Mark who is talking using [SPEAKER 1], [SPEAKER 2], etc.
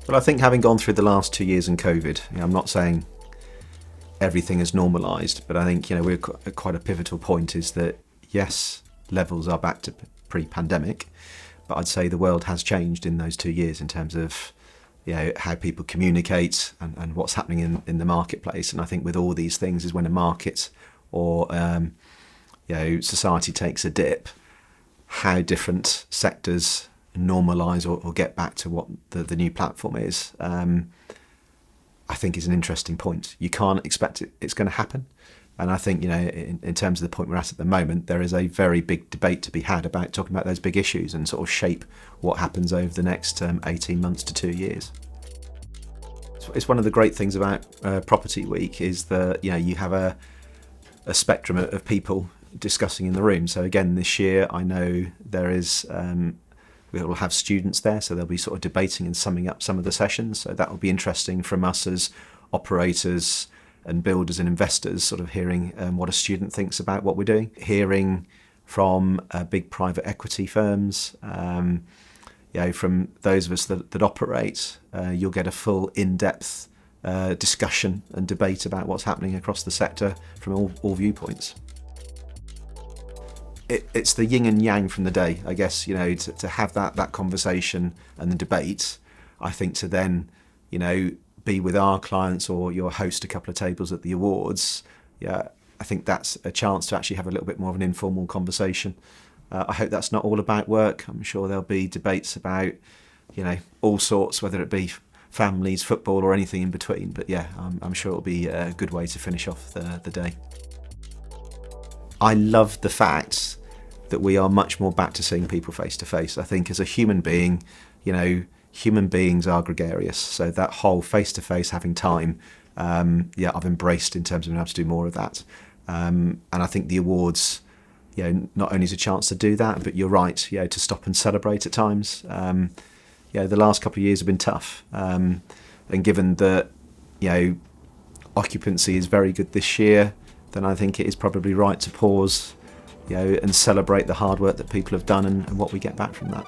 [SPEAKER 1] Well, I think having gone through the last 2 years in COVID, I'm not saying everything is normalised, but I think we're at quite a pivotal point. Is that yes, levels are back to pre-pandemic, but I'd say the world has changed in those 2 years in terms of how people communicate and what's happening in the marketplace. And I think with all these things is when a market or society takes a dip, how different sectors normalise or get back to what the new platform is, I think is an interesting point. You can't expect it's going to happen. And I think, in terms of the point we're at the moment, there is a very big debate to be had about talking about those big issues and sort of shape what happens over the next 18 months to 2 years. It's one of the great things about Property Week is that, you have a spectrum of people discussing in the room. So again, this year, I know there is, we will have students there, so they'll be sort of debating and summing up some of the sessions. So that will be interesting from us as operators and builders and investors, sort of hearing what a student thinks about what we're doing, hearing from big private equity firms, from those of us that operate. You'll get a full in-depth discussion and debate about what's happening across the sector from all viewpoints. It's the yin and yang from the day, I guess, to have that conversation and the debate. I think to then, be with our clients or you'll host a couple of tables at the awards. I think that's a chance to actually have a little bit more of an informal conversation. I hope that's not all about work. I'm sure there'll be debates about, all sorts, whether it be families, football or anything in between. But I'm sure it'll be a good way to finish off the day. I love the fact that we are much more back to seeing people face to face. I think as a human being, human beings are gregarious. So that whole face to face, having time, I've embraced in terms of being able to do more of that. And I think the awards, not only is a chance to do that, but you're right, to stop and celebrate at times. The last couple of years have been tough. And given that, occupancy is very good this year, then I think it is probably right to pause, and celebrate the hard work that people have done and what we get back from that.